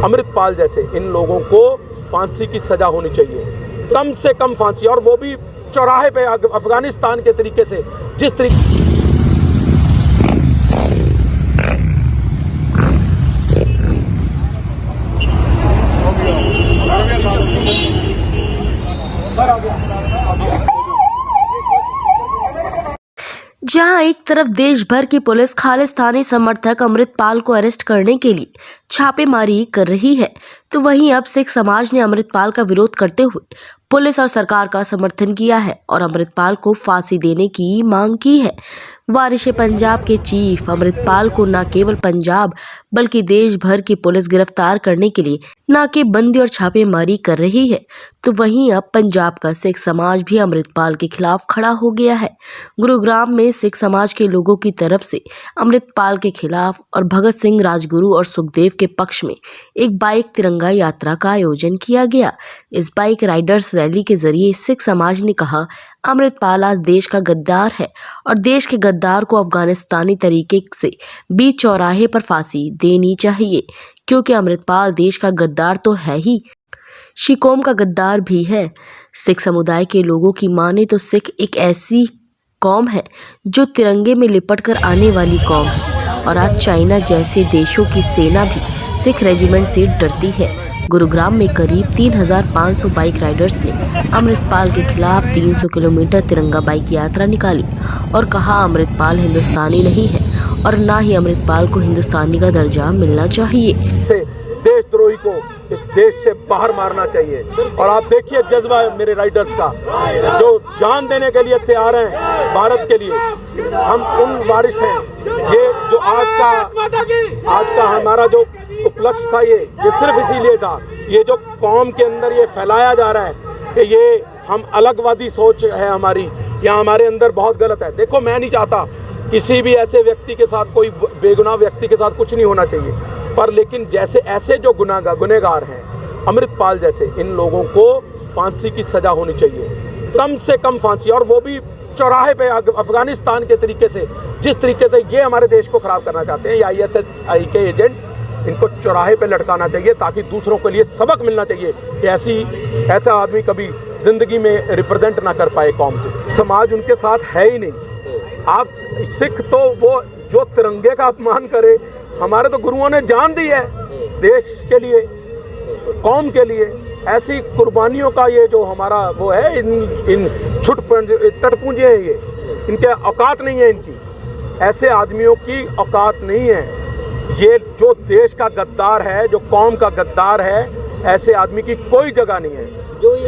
अमृतपाल जैसे इन लोगों को फांसी की सजा होनी चाहिए, कम से कम फांसी, और वो भी चौराहे पे अफगानिस्तान के तरीके से, जिस तरीके जहां एक तरफ देश भर की पुलिस खालिस्तानी समर्थक अमृतपाल को अरेस्ट करने के लिए छापेमारी कर रही है, तो वहीं अब सिख समाज ने अमृतपाल का विरोध करते हुए पुलिस और सरकार का समर्थन किया है और अमृतपाल को फांसी देने की मांग की है। वारिश पंजाब के चीफ अमृतपाल को न केवल पंजाब बल्कि देश भर की पुलिस गिरफ्तार करने के लिए नाकेबंदी और छापेमारी कर रही है, तो वहीं अब पंजाब का सिख समाज भी अमृतपाल के खिलाफ खड़ा हो गया है। गुरुग्राम में सिख समाज के लोगों की तरफ से अमृतपाल के खिलाफ और भगत सिंह, राजगुरु और सुखदेव के पक्ष में एक बाइक तिरंगा यात्रा का आयोजन किया गया। इस बाइक राइडर्स रैली के जरिए सिख समाज ने कहा, अमृतपाल आज देश का गद्दार है और देश के गद्दार को अफगानिस्तानी तरीके से बीच चौराहे पर फांसी देनी चाहिए, क्योंकि अमृतपाल देश का गद्दार तो है ही, शिकोम का गद्दार भी है। सिख समुदाय के लोगों की माने तो सिख एक ऐसी कौम है जो तिरंगे में लिपट कर आने वाली कौम है, और आज चाइना जैसे देशों की सेना भी सिख रेजिमेंट से डरती है। गुरुग्राम में करीब 3500 बाइक राइडर्स ने अमृतपाल के खिलाफ 300 किलोमीटर तिरंगा बाइक यात्रा निकाली और कहा, अमृतपाल हिंदुस्तानी नहीं है और ना ही अमृतपाल को हिंदुस्तानी का दर्जा मिलना चाहिए। से देशद्रोही को इस देश से बाहर मारना चाहिए। और आप देखिए जज्बा है मेरे राइडर्स का, जो जान देने के लिए तैयार हैं भारत के लिए। हम उन वारिस हैं। ये जो आज का हमारा जो उपलक्ष्य था, ये सिर्फ इसीलिए था, ये जो कौम के अंदर ये फैलाया जा रहा है कि ये हम अलगवादी सोच है हमारी, या हमारे अंदर बहुत गलत है। देखो, मैं नहीं चाहता किसी भी ऐसे व्यक्ति के साथ, कोई बेगुनाह व्यक्ति के साथ कुछ नहीं होना चाहिए, पर लेकिन जैसे ऐसे जो गुनहगार हैं अमृतपाल जैसे, इन लोगों को फांसी की सजा होनी चाहिए, कम से कम फांसी, और वो भी चौराहे पे अफगानिस्तान के तरीके से, जिस तरीके से ये हमारे देश को ख़राब करना चाहते हैं, या ISI के एजेंट, इनको चौराहे पे लटकाना चाहिए ताकि दूसरों के लिए सबक मिलना चाहिए कि ऐसा आदमी कभी ज़िंदगी में रिप्रेजेंट ना कर पाए कौम को। समाज उनके साथ है ही नहीं। आप सिख तो वो जो तिरंगे का अपमान करे, हमारे तो गुरुओं ने जान दी है देश के लिए, कौम के लिए। ऐसी कुर्बानियों का ये जो हमारा वो है, इन टटपूंजे हैं ये, इनके औकात नहीं है, इनकी ऐसे आदमियों की औकात नहीं है। ये जो देश का गद्दार है, जो कौम का गद्दार है, ऐसे आदमी की कोई जगह नहीं है।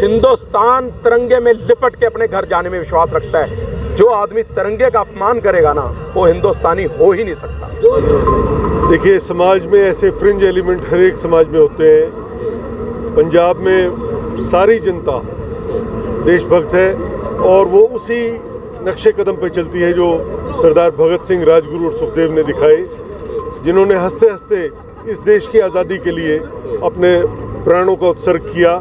हिंदुस्तान तिरंगे में लिपट के अपने घर जाने में विश्वास रखता है। जो आदमी तिरंगे का अपमान करेगा ना, वो हिंदुस्तानी हो ही नहीं सकता। देखिए, समाज में ऐसे फ्रिंज एलिमेंट हर एक समाज में होते हैं। पंजाब में सारी जनता देशभक्त है और वो उसी नक्शे कदम पे चलती है जो सरदार भगत सिंह, राजगुरु और सुखदेव ने दिखाए, जिन्होंने हंसते हंसते इस देश की आज़ादी के लिए अपने प्राणों का उत्सर्ग किया।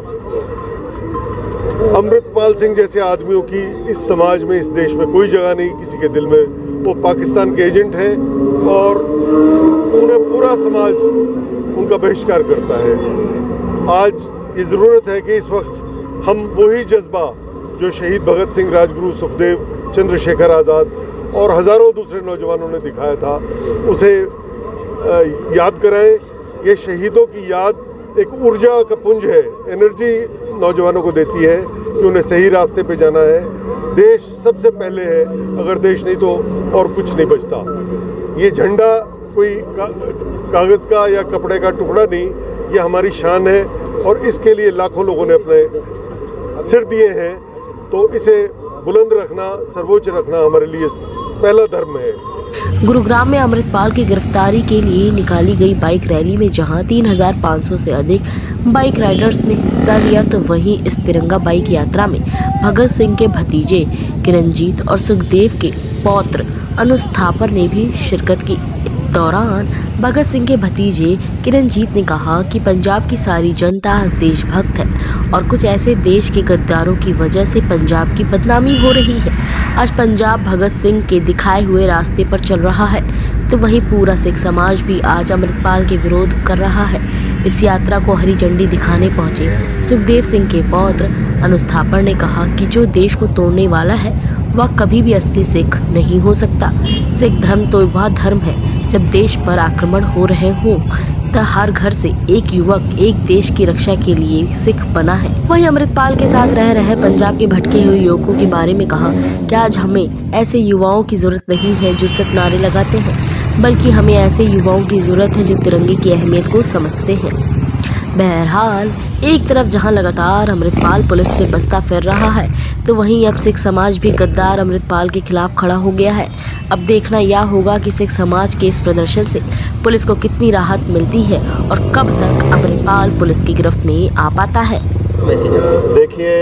अमृतपाल सिंह जैसे आदमियों की इस समाज में, इस देश में कोई जगह नहीं किसी के दिल में। वो पाकिस्तान के एजेंट हैं और उन्हें पूरा समाज उनका बहिष्कार करता है। आज ये ज़रूरत है कि इस वक्त हम वही जज्बा जो शहीद भगत सिंह, राजगुरु, सुखदेव, चंद्रशेखर आज़ाद और हज़ारों दूसरे नौजवानों ने दिखाया था, उसे याद कराएं। ये शहीदों की याद एक ऊर्जा का पुंज है, एनर्जी नौजवानों को देती है कि उन्हें सही रास्ते पे जाना है। देश सबसे पहले है, अगर देश नहीं तो और कुछ नहीं बचता। ये झंडा कोई कागज़ का या कपड़े का टुकड़ा नहीं, ये हमारी शान है और इसके लिए लाखों लोगों ने अपने सिर दिए हैं। तो इसे बुलंद रखना, सर्वोच्च रखना हमारे लिए पहला धर्म है। गुरुग्राम में अमृतपाल की गिरफ्तारी के लिए निकाली गई बाइक रैली में जहां 3500 से अधिक बाइक राइडर्स ने हिस्सा लिया, तो वहीं इस तिरंगा बाइक यात्रा में भगत सिंह के भतीजे किरणजीत और सुखदेव के पौत्र अनुज थापर ने भी शिरकत की। दौरान भगत सिंह के भतीजे किरणजीत ने कहा कि पंजाब की सारी जनता आज देशभक्त है और कुछ ऐसे देश के गद्दारों की वजह से पंजाब की बदनामी हो रही है। आज पंजाब भगत सिंह के दिखाए हुए रास्ते पर चल रहा है, तो वहीं पूरा सिख समाज भी आज अमृतपाल के विरोध कर रहा है। इस यात्रा को हरी झंडी दिखाने पहुंचे सुखदेव सिंह के पौत्र अनुज थापड़ ने कहा कि जो देश को तोड़ने वाला है वह कभी भी असली सिख नहीं हो सकता। सिख धर्म तो वह धर्म है जब देश पर आक्रमण हो रहे हों तो हर घर से एक युवक एक देश की रक्षा के लिए सिख बना है। वही अमृतपाल के साथ रह रहे पंजाब के भटके हुए युवकों के बारे में कहा कि आज हमें ऐसे युवाओं की जरूरत नहीं है जो सिर्फ नारे लगाते हैं, बल्कि हमें ऐसे युवाओं की जरूरत है जो तिरंगे की अहमियत को समझते हैं। बहरहाल एक तरफ जहां लगातार अमृतपाल पुलिस से बस्ता फिर रहा है तो वहीं अब सिख समाज भी गद्दार अमृतपाल के खिलाफ खड़ा हो गया है। अब देखना यह होगा कि सिख समाज के इस प्रदर्शन से पुलिस को कितनी राहत मिलती है और कब तक अमृतपाल पुलिस की गिरफ्त में आ पाता है। देखिए,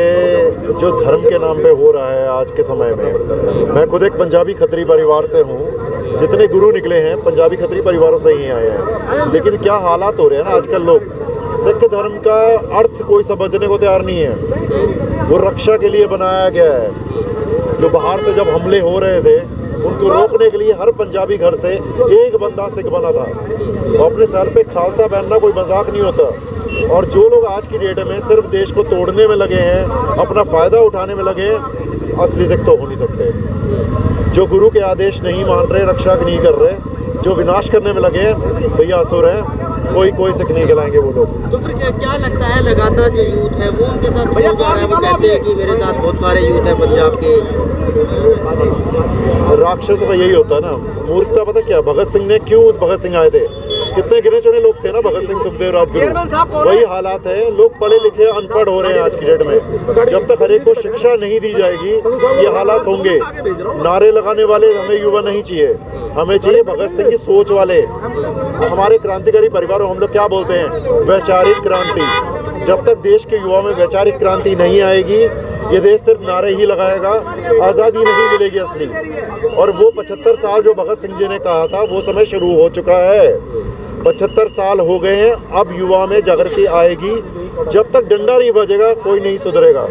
जो धर्म के नाम पे हो रहा है आज के समय में, मैं खुद एक पंजाबी खत्री परिवार से हूँ। जितने गुरु निकले हैं पंजाबी खत्री परिवारों से ही आए हैं, लेकिन क्या हालात हो रहे हैं ना आजकल, लोग सिख धर्म का अर्थ कोई समझने को तैयार नहीं है। वो रक्षा के लिए बनाया गया है। जो बाहर से जब हमले हो रहे थे उनको रोकने के लिए हर पंजाबी घर से एक बंदा सिख बना था। तो अपने सर पे खालसा पहनना कोई मजाक नहीं होता। और जो लोग आज की डेट में सिर्फ देश को तोड़ने में लगे हैं, अपना फ़ायदा उठाने में लगे हैं, असली सिख तो हो नहीं सकते। जो गुरु के आदेश नहीं मान रहे, रक्षा नहीं कर रहे, जो विनाश करने में लगे हैं, भैया असुर है। कोई सिख नहीं कहलाएंगे वो लोग। तो फिर क्या लगता है, लगातार जो यूथ है वो उनके साथ क्यों जा रहा है? वो कहते हैं कि मेरे साथ बहुत सारे यूथ है पंजाब के। राक्षसों का यही होता है ना, मूर्खता। पता क्या, भगत सिंह ने क्यों भगत सिंह आए थे? कितने गिने चुने लोग थे ना भगत सिंह, सुखदेव, राजगुरु। वही हालात है, लोग पढ़े लिखे अनपढ़ हो रहे हैं आज की डेट में। जब तक हर एक को शिक्षा नहीं दी जाएगी ये हालात होंगे। नारे लगाने वाले हमें युवा नहीं चाहिए, हमें चाहिए भगत सिंह की सोच वाले। हमारे क्रांतिकारी परिवारों हम लोग क्या बोलते हैं, वैचारिक क्रांति। जब तक देश के युवा में वैचारिक क्रांति नहीं आएगी, ये देश सिर्फ नारे ही लगाएगा, आज़ादी नहीं मिलेगी असली। और वो 75 साल जो भगत सिंह जी ने कहा था वो समय शुरू हो चुका है। 75 साल हो गए हैं, अब युवा में जागृति आएगी। जब तक डंडा नहीं बजेगा कोई नहीं सुधरेगा।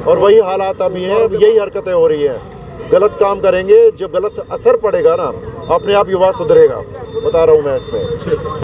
और वही हालात अभी हैं, यही हरकतें हो रही हैं। गलत काम करेंगे, जब गलत असर पड़ेगा ना, अपने आप युवा सुधरेगा। बता रहा हूँ मैं इसमें।